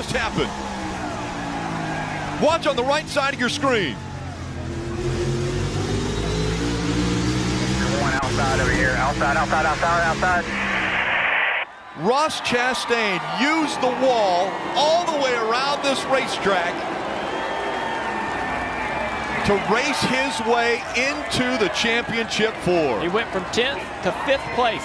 just happened? Watch on the right side of your screen. One outside over here. Outside. Ross Chastain used the wall all the way around this racetrack to race his way into the championship four. He went from 10th to 5th place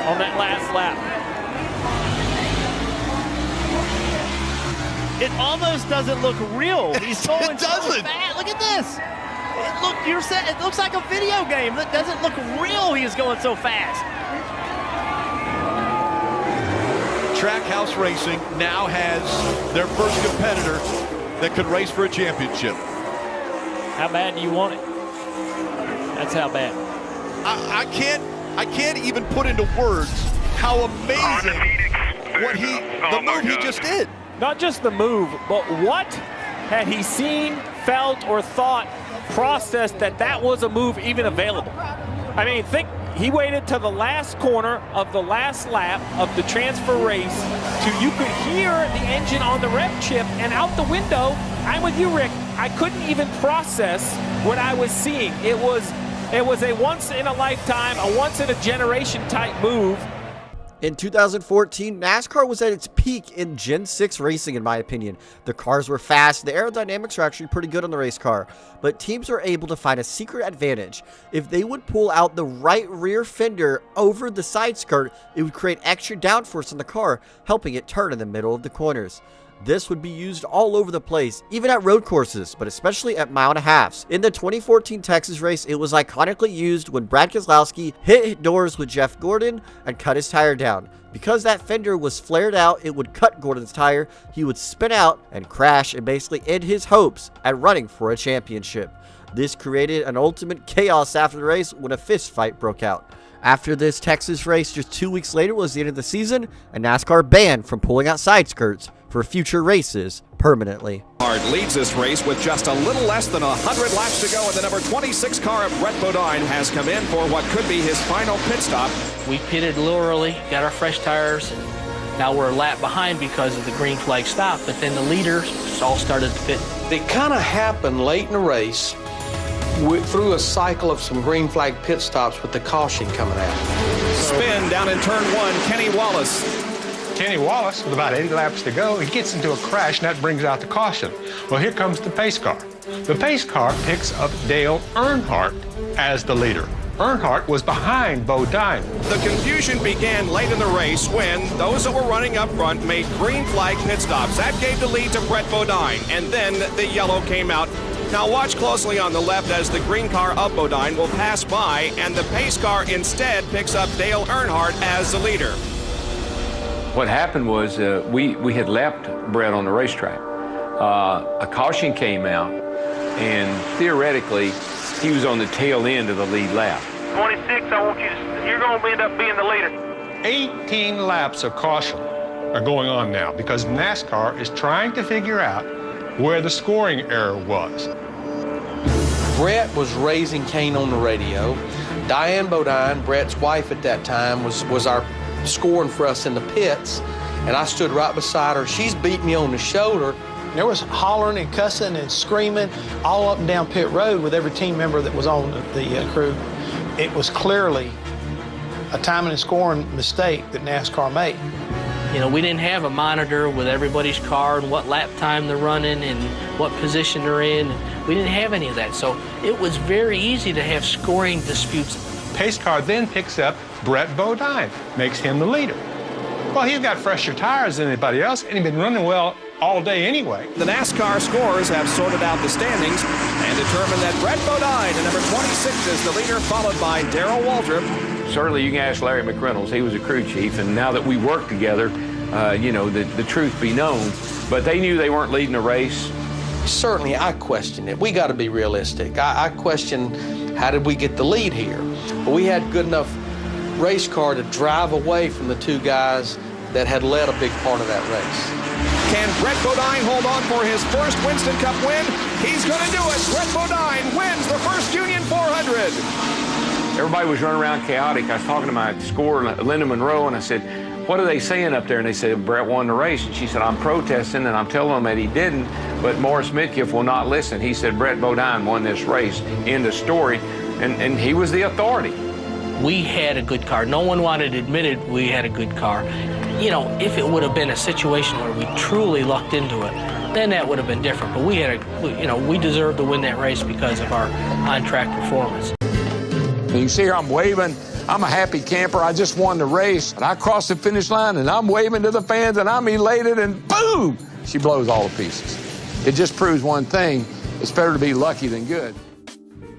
on that last lap. It almost doesn't look real. He's going It doesn't. so fast. Look at this. It looks like a video game. It doesn't look real. He is going so fast. Trackhouse Racing now has their first competitor that could race for a championship. How bad do you want it? That's how bad. I can't even put into words how amazing the move he just did. Not just the move, but what had he seen, felt, or thought, processed that was a move even available? I mean, think he waited to the last corner of the last lap of the transfer race till you could hear the engine on the rev chip, and out the window, I'm with you, Rick, I couldn't even process what I was seeing. It was a once in a lifetime, a once in a generation type move. In 2014, NASCAR was at its peak in Gen 6 racing, in my opinion. The cars were fast, the aerodynamics were actually pretty good on the race car, but teams were able to find a secret advantage. If they would pull out the right rear fender over the side skirt, it would create extra downforce on the car, helping it turn in the middle of the corners. This would be used all over the place, even at road courses, but especially at mile-and-a-halves. In the 2014 Texas race, it was iconically used when Brad Keselowski hit doors with Jeff Gordon and cut his tire down. Because that fender was flared out, it would cut Gordon's tire, he would spin out and crash and basically end his hopes at running for a championship. This created an ultimate chaos after the race when a fist fight broke out. After this Texas race, just 2 weeks later was the end of the season, and NASCAR banned from pulling out side skirts for future races permanently. Hard leads this race with just a little less than 100 laps to go, and the number 26 car of Brett Bodine has come in for what could be his final pit stop. We pitted a little early, got our fresh tires. Now we're a lap behind because of the green flag stop, but then the leaders all started to pit. It kind of happened late in the race through a cycle of some green flag pit stops with the caution coming out. Spin down in turn one, Kenny Wallace. Kenny Wallace, with about 80 laps to go, he gets into a crash, and that brings out the caution. Well, here comes the pace car. The pace car picks up Dale Earnhardt as the leader. Earnhardt was behind Bodine. The confusion began late in the race when those that were running up front made green flag pit stops. That gave the lead to Brett Bodine, and then the yellow came out. Now watch closely on the left as the green car of Bodine will pass by, and the pace car instead picks up Dale Earnhardt as the leader. What happened was we had lapped Brett on the racetrack. A caution came out, and theoretically, he was on the tail end of the lead lap. 26, I want you to, you're going to end up being the leader. 18 laps of caution are going on now because NASCAR is trying to figure out where the scoring error was. Brett was raising Kane on the radio. Diane Bodine, Brett's wife at that time, was our scoring for us in the pits, and I stood right beside her. She's beating me on the shoulder. There was hollering and cussing and screaming all up and down pit road with every team member that was on the crew. It was clearly a timing and scoring mistake that NASCAR made. You know, we didn't have a monitor with everybody's car and what lap time they're running and what position they're in. We didn't have any of that, so it was very easy to have scoring disputes. Pace car then picks up Brett Bodine, makes him the leader. Well, he's got fresher tires than anybody else, and he's been running well all day anyway. The NASCAR scorers have sorted out the standings and determined that Brett Bodine, the number 26, is the leader, followed by Darrell Waltrip. Certainly you can ask Larry McReynolds, he was a crew chief, and now that we work together, you know, the truth be known, but they knew they weren't leading the race. Certainly, I question it. We got to be realistic. I question, how did we get the lead here? But we had good enough race car to drive away from the two guys that had led a big part of that race. Can Brett Bodine hold on for his first Winston Cup win? He's going to do it. Brett Bodine wins the first Union 400. Everybody was running around chaotic. I was talking to my scorer, Linda Monroe, and I said, what are they saying up there? And they said, Brett won the race. And she said, I'm protesting, and I'm telling them that he didn't. But Morris Midkiff will not listen. He said, Brett Bodine won this race. End of story. And he was the authority. We had a good car. No one wanted to admit it. We had a good car. You know, if it would have been a situation where we truly lucked into it, then that would have been different. But we deserved to win that race because of our on-track performance. You see here, I'm waving. I'm a happy camper. I just won the race. And I crossed the finish line, and I'm waving to the fans, and I'm elated, and boom! She blows all to pieces. It just proves one thing. It's better to be lucky than good.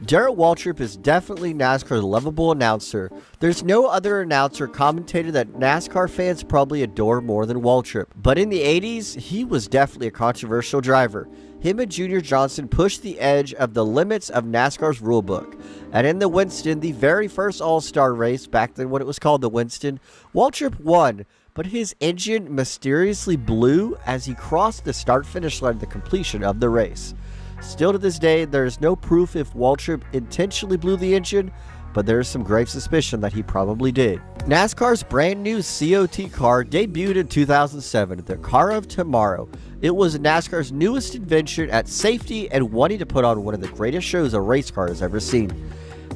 Darrell Waltrip is definitely NASCAR's lovable announcer. There's no other announcer commentator that NASCAR fans probably adore more than Waltrip. But in the 80s, he was definitely a controversial driver. Him and Junior Johnson pushed the edge of the limits of NASCAR's rulebook. And in the Winston, the very first All-Star race, back then when it was called the Winston, Waltrip won, but his engine mysteriously blew as he crossed the start-finish line at the completion of the race. Still to this day, there is no proof if Waltrip intentionally blew the engine, but there is some grave suspicion that he probably did. NASCAR's brand new COT car debuted in 2007, the Car of Tomorrow. It was NASCAR's newest invention at safety and wanting to put on one of the greatest shows a race car has ever seen.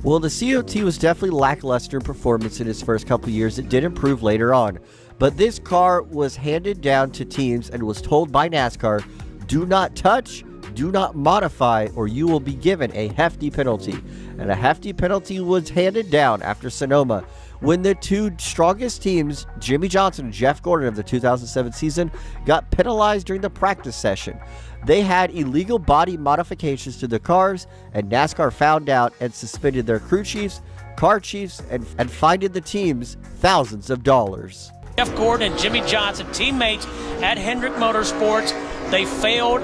Well, the COT was definitely lackluster in performance in its first couple years. It did improve later on, but this car was handed down to teams and was told by NASCAR, do not touch, do not modify, or you will be given a hefty penalty. And a hefty penalty was handed down after Sonoma when the two strongest teams, Jimmy Johnson and Jeff Gordon of the 2007 season, got penalized during the practice session. They had illegal body modifications to the cars, and NASCAR found out and suspended their crew chiefs, car chiefs, and fined the teams thousands of dollars. Jeff Gordon and Jimmy Johnson, teammates at Hendrick Motorsports, they failed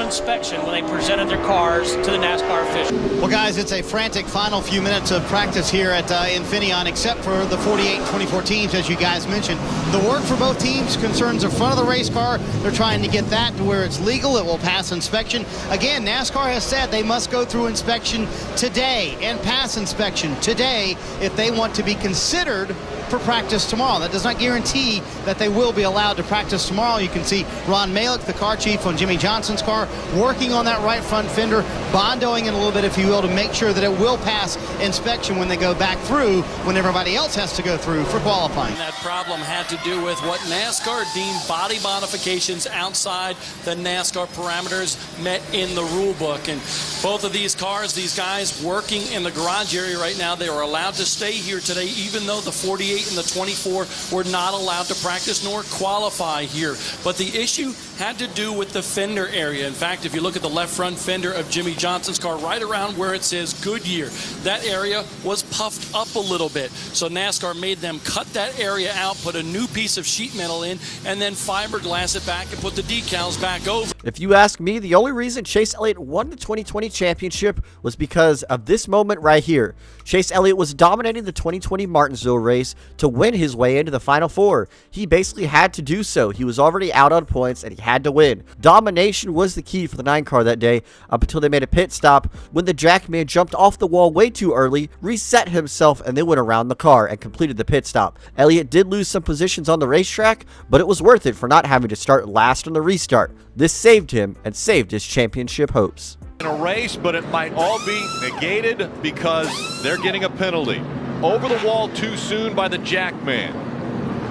inspection when they presented their cars to the NASCAR officials. Well, guys, it's a frantic final few minutes of practice here at Infineon, except for the 48 and 24 teams, as you guys mentioned. The work for both teams concerns the front of the race car. They're trying to get that to where it's legal. It will pass inspection. Again, NASCAR has said they must go through inspection today and pass inspection today if they want to be considered for practice tomorrow. That does not guarantee that they will be allowed to practice tomorrow. You can see Ron Malik, the car chief on Jimmy Johnson's car, working on that right front fender, bondoing it a little bit, if you will, to make sure that it will pass inspection when they go back through, when everybody else has to go through for qualifying. That problem had to do with what NASCAR deemed body modifications outside the NASCAR parameters met in the rule book. And both of these cars, these guys working in the garage area right now, they were allowed to stay here today, even though the 48 and the 24 were not allowed to practice nor qualify here. But the issue had to do with the fender area. In fact, if you look at the left front fender of Jimmy Johnson's car, right around where it says Goodyear, that area was puffed up a little bit. So NASCAR made them cut that area out, put a new piece of sheet metal in, and then fiberglass it back and put the decals back over. If you ask me, the only reason Chase Elliott won the 2020 championship was because of this moment right here. Chase Elliott was dominating the 2020 Martinsville race to win his way into the Final Four. He basically had to do so. He was already out on points and he had to win. Domination was the key for the 9 car that day up until they made a pit stop when the Jackman jumped off the wall way too early, reset himself, and then went around the car and completed the pit stop. Elliott did lose some positions on the racetrack, but it was worth it for not having to start last on the restart. This saved him and saved his championship hopes. In a race, but it might all be negated because they're getting a penalty. Over the wall too soon by the Jackman.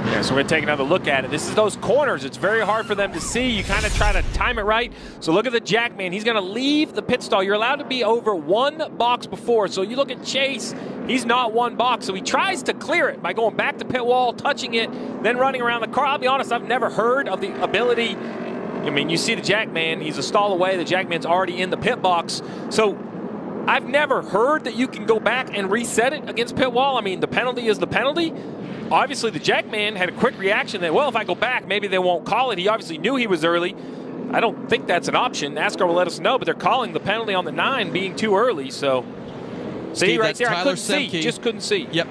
Yeah, so we're going to take another look at it. This is those corners. It's very hard for them to see. You kind of try to time it right. So look at the Jackman. He's going to leave the pit stall. You're allowed to be over one box before. So you look at Chase. He's not one box. So he tries to clear it by going back to pit wall, touching it, then running around the car. I'll be honest, I've never heard of the ability. I mean, you see the Jackman. He's a stall away. The Jackman's already in the pit box. So I've never heard that you can go back and reset it against pit wall. I mean, the penalty is the penalty. Obviously, the Jackman had a quick reaction that, well, if I go back, maybe they won't call it. He obviously knew he was early. I don't think that's an option. NASCAR will let us know, but they're calling the penalty on the 9 being too early. So, see Steve, right there, Tyler I couldn't Semke. see, just couldn't see. Yep,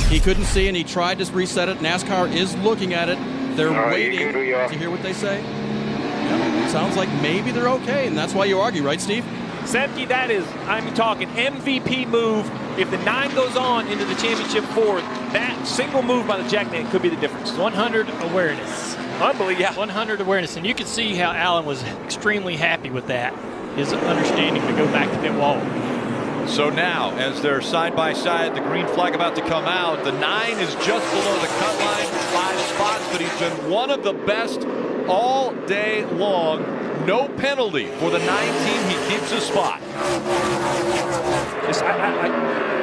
he couldn't see, and he tried to reset it. NASCAR is looking at it. They're waiting to hear what they say. Yep. Sounds like maybe they're okay, and that's why you argue, right, Steve? Semke, that is, I'm talking MVP move. If the 9 goes on into the championship 4th, that single move by the jackman could be the difference. 100 awareness. Unbelievable. Yeah. 100 awareness. And you can see how Allen was extremely happy with that, his understanding to go back to pit wall. So now, as they're side by side, the green flag about to come out. The 9 is just below the cut line, 5 spots, but he's been one of the best all day long. No penalty for the 9 team. He keeps his spot.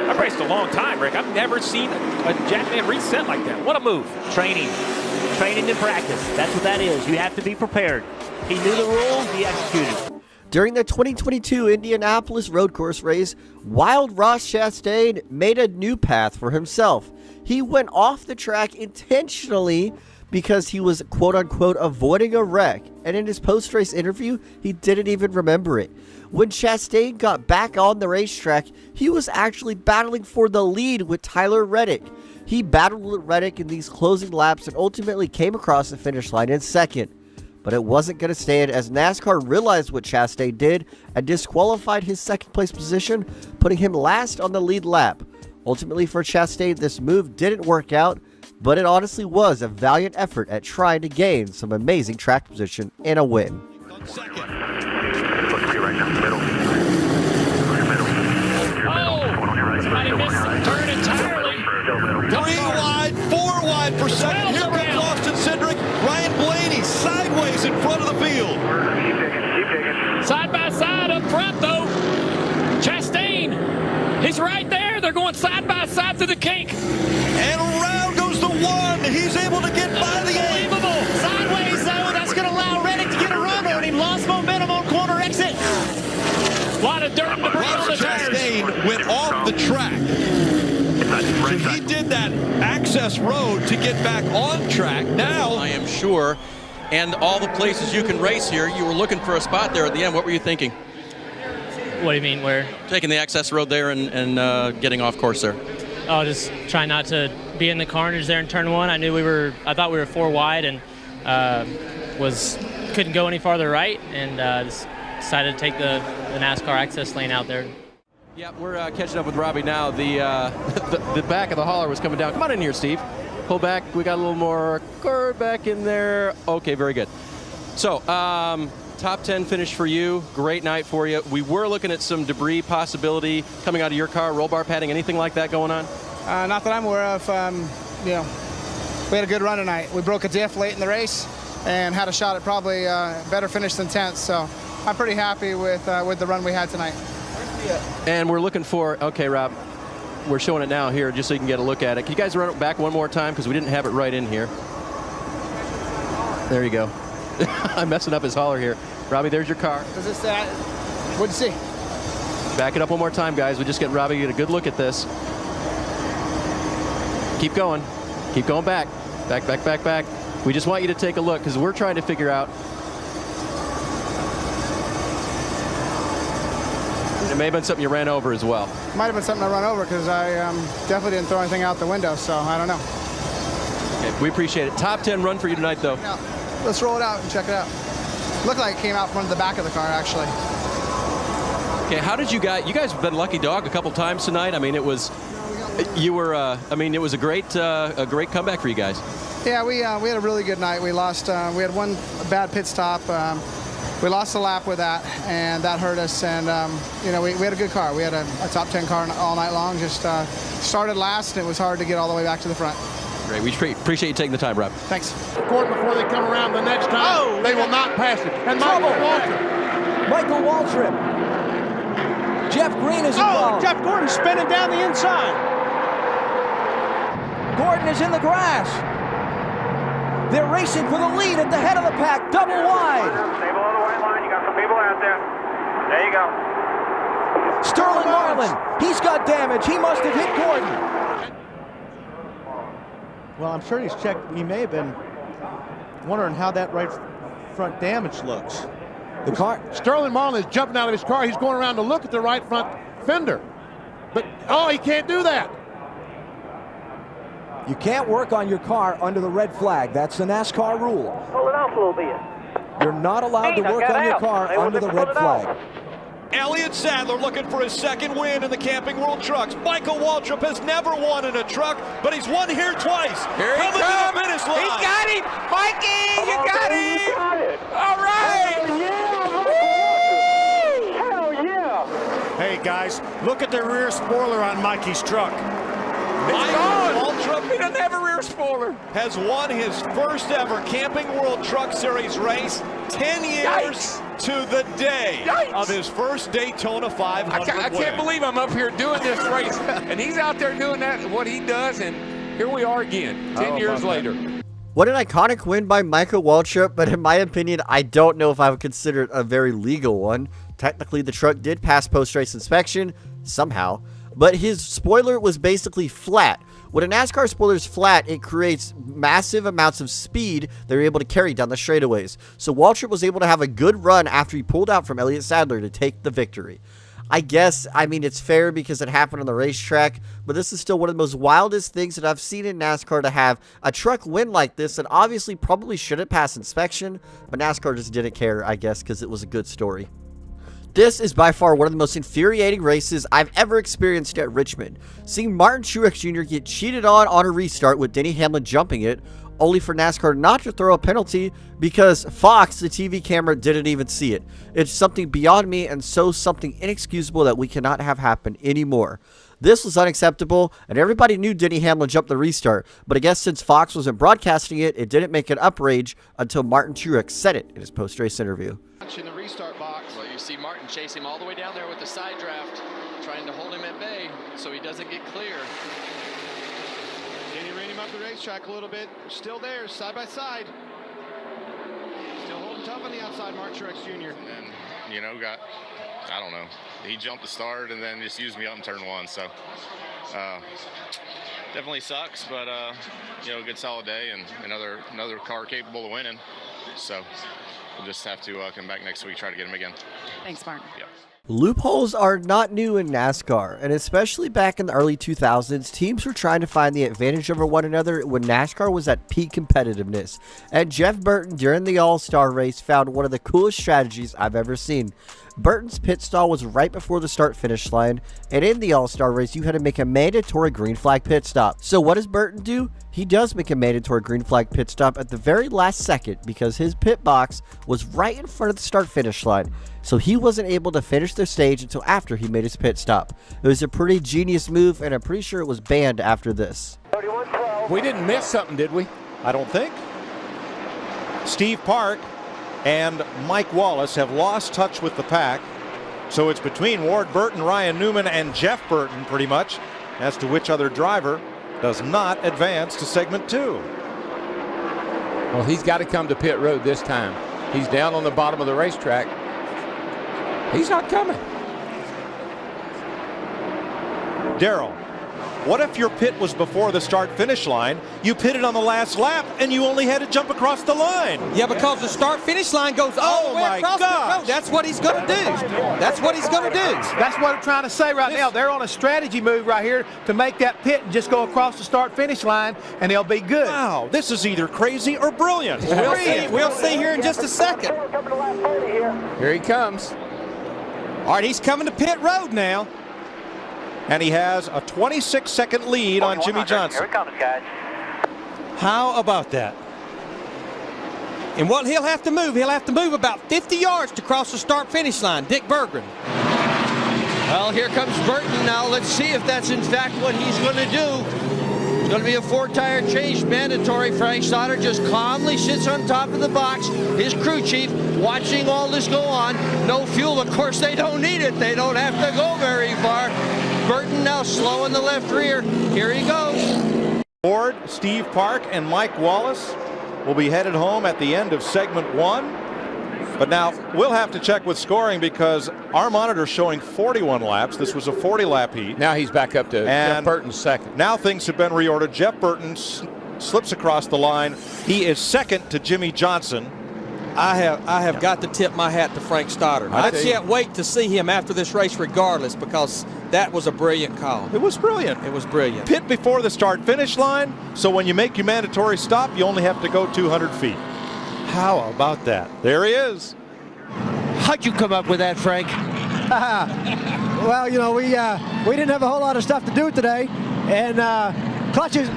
I've raced a long time, Rick. I've never seen a jackman reset like that. What a move. Training and practice. That's what that is. You have to be prepared. He knew the rules. He executed. During the 2022 Indianapolis road course race, Wild Ross Chastain made a new path for himself. He went off the track intentionally because he was quote-unquote avoiding a wreck, and in his post-race interview, he didn't even remember it. When Chastain got back on the racetrack, he was actually battling for the lead with Tyler Reddick. He battled with Reddick in these closing laps and ultimately came across the finish line in second. But it wasn't going to stand as NASCAR realized what Chastain did and disqualified his second place position, putting him last on the lead lap. Ultimately for Chastain, this move didn't work out, but it honestly was a valiant effort at trying to gain some amazing track position and a win. Oh, somebody missed the turn entirely. 3 wide, 4 wide for second. Here comes Austin Cindric. Ryan Blaney sideways in front of the field. Side by side up front, though. Chastain, he's right there. They're going side by side through the kink. And around goes the 1. He's able to get by the 8. Unbelievable. Sideways, though. That's going to allow Reddick to get a run on him. Lost momentum on corner exit. A lot of dirt and debris on the tires. Chastain went off the track. So he did that access road to get back on track. Now, I am sure, and all the places you can race here, you were looking for a spot there at the end. What were you thinking? What do you mean, where? Taking the access road there and getting off course there. Oh, just trying not to be in the carnage there in turn 1. I thought we were 4 wide and couldn't go any farther right, and just decided to take the NASCAR access lane out there. Yeah, we're catching up with Robbie now. The back of the hauler was coming down. Come on in here, Steve. Pull back. We got a little more car back in there. Okay, very good. So, top 10 finish for you. Great night for you. We were looking at some debris possibility coming out of your car, roll bar padding, anything like that going on? Not that I'm aware of. We had a good run tonight. We broke a diff late in the race and had a shot at probably better finish than 10th. So I'm pretty happy with the run we had tonight. And we're looking for, okay, Rob, we're showing it now here just so you can get a look at it. Can you guys run it back one more time because we didn't have it right in here. There you go. I'm messing up his hauler here. Robbie, there's your car. Does it say? What'd you see? Back it up one more time, guys. We just get Robbie get a good look at this. Keep going. Keep going back. Back, back, back, back. We just want you to take a look because we're trying to figure out. It may have been something you ran over as well. Might have been something I run over because I definitely didn't throw anything out the window, so I don't know. Okay, we appreciate it. Top 10 run for you tonight, though. Yeah. Let's roll it out and check it out. Looked like it came out from the back of the car, actually. Okay, how did you guys have been lucky dog a couple times tonight. I mean, it was, it was a great comeback for you guys. Yeah, we had a really good night. We lost, we had one bad pit stop. We lost a lap with that, and that hurt us. And, we had a good car. We had a top 10 car all night long. Just started last, and it was hard to get all the way back to the front. Great. We appreciate you taking the time, Rob. Thanks. Gordon, before they come around the next time, they will not pass it. And Michael Waltrip. Jeff Green is involved. Jeff Gordon spinning down the inside. Gordon is in the grass. They're racing for the lead at the head of the pack, double wide. Stay below the white line. You got some people out there. There you go. Sterling Marlin, he's got damage. He must have hit Gordon. Well, I'm sure he's checked. He may have been wondering how that right front damage looks. The car. Sterling Marlin is jumping out of his car. He's going around to look at the right front fender. But, he can't do that. You can't work on your car under the red flag. That's the NASCAR rule. Pull it off a little bit. You're not allowed to work on your car under the red flag. Elliott Sadler looking for his second win in the Camping World Trucks. Michael Waltrip has never won in a truck, but he's won here twice. Here he Coming comes. to the finish line. He got him. Mikey, you got him. All right. Hell yeah! Hey guys, look at the rear spoiler on Mikey's truck. Michael Waltrip He doesn't have a rear spoiler. has won his first ever Camping World Truck Series race 10 years to the day of his first Daytona 500 I can't believe I'm up here doing this race, and he's out there doing that, what he does, and here we are again, 10 years later. What an iconic win by Michael Waltrip, but in my opinion, I don't know if I would consider it a very legal one. Technically, the truck did pass post-race inspection, somehow, but his spoiler was basically flat. When a NASCAR spoiler is flat, it creates massive amounts of speed they're able to carry down the straightaways. So Waltrip was able to have a good run after he pulled out from Elliott Sadler to take the victory. I mean, it's fair because it happened on the racetrack, but this is still one of the most wildest things that I've seen in NASCAR, to have a truck win like this that obviously probably shouldn't pass inspection, but NASCAR just didn't care, I guess, because it was a good story. This is by far one of the most infuriating races I've ever experienced at Richmond. Seeing Martin Truex Jr. get cheated on a restart with Denny Hamlin jumping it, only for NASCAR not to throw a penalty because Fox, the TV camera, didn't even see it. It's something beyond me, and so something inexcusable that we cannot have happen anymore. This was unacceptable, and everybody knew Denny Hamlin jumped the restart, but I guess since Fox wasn't broadcasting it, it didn't make an outrage until Martin Truex said it in his post-race interview. In the restart box, well, you see Martin chase him all the way down there with the side draft, trying to hold him at bay so he doesn't get clear. Denny ran him up the racetrack a little bit. Still there, side by side. Still holding tough on the outside, Martin Truex Jr. And, you know, I don't know. He jumped the start and then just used me up in turn one. So definitely sucks, but, you know, a good solid day and another car capable of winning. So we'll just have to come back next week, try to get him again. Thanks, Martin. Yeah. Loopholes are not new in NASCAR, and especially back in the early 2000s, teams were trying to find the advantage over one another when NASCAR was at peak competitiveness. And Jeff Burton, during the All-Star race, found one of the coolest strategies I've ever seen. Burton's pit stall was right before the start-finish line, and in the All-Star race, you had to make a mandatory green flag pit stop. So what does Burton do? He does make a mandatory green flag pit stop at the very last second because his pit box was right in front of the start-finish line. So he wasn't able to finish the stage until after he made his pit stop. It was a pretty genius move, and I'm pretty sure it was banned after this. We didn't miss something, did we? I don't think. Steve Park and Mike Wallace have lost touch with the pack. So it's between Ward Burton, Ryan Newman, and Jeff Burton pretty much as to which other driver does not advance to segment 2. Well, he's got to come to pit road this time. He's down on the bottom of the racetrack. He's not coming. Darrell, what if your pit was before the start-finish line, you pitted on the last lap, and you only had to jump across the line? Yeah, because the start-finish line goes all the way across the road. That's what he's going to do. That's what he's going to do. That's what I'm trying to say right now. They're on a strategy move right here to make that pit and just go across the start-finish line, and they'll be good. Wow, this is either crazy or brilliant. We'll see here in just a second. Here he comes. All right, he's coming to pit road now. And he has a 26-second lead on Jimmy Johnson. Here it comes, guys. How about that? And what he'll have to move about 50 yards to cross the start-finish line. Dick Berggren. Well, here comes Burton now. Let's see if that's in fact what he's going to do. It's going to be a 4-tire change mandatory. Frank Stoddard just calmly sits on top of the box. His crew chief watching all this go on. No fuel. Of course, they don't need it. They don't have to go very far. Burton now slow in the left rear. Here he goes. Ward, Steve Park, and Mike Wallace will be headed home at the end of segment 1. But now we'll have to check with scoring because our monitor's showing 41 laps. This was a 40-lap heat. Now he's back up to Jeff Burton's second. Now things have been reordered. Jeff Burton slips across the line. He is second to Jimmy Johnson. I have got to tip my hat to Frank Stoddard. I can't wait to see him after this race regardless because that was a brilliant call. It was brilliant. It was brilliant. Pit before the start-finish line, so when you make your mandatory stop, you only have to go 200 feet. How about that? There he is. How'd you come up with that, Frank? Well, you know, we didn't have a whole lot of stuff to do today, and the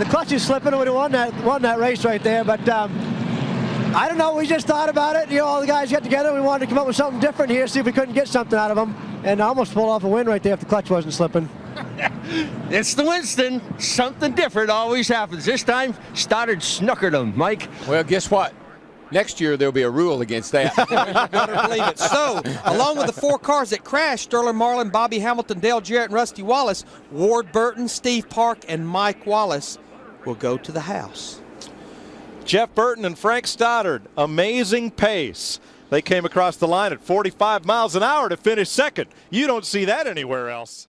clutches slipping, and we won that race right there. But I don't know. We just thought about it. You know, all the guys got together. We wanted to come up with something different here, see if we couldn't get something out of them, and almost pull off a win right there if the clutch wasn't slipping. It's the Winston. Something different always happens. This time, Stoddard snookered him, Mike. Well, guess what? Next year, there'll be a rule against that. Better believe it. So, along with the 4 cars that crashed, Sterling Marlin, Bobby Hamilton, Dale Jarrett, and Rusty Wallace, Ward Burton, Steve Park, and Mike Wallace will go to the house. Jeff Burton and Frank Stoddard, amazing pace. They came across the line at 45 miles an hour to finish second. You don't see that anywhere else.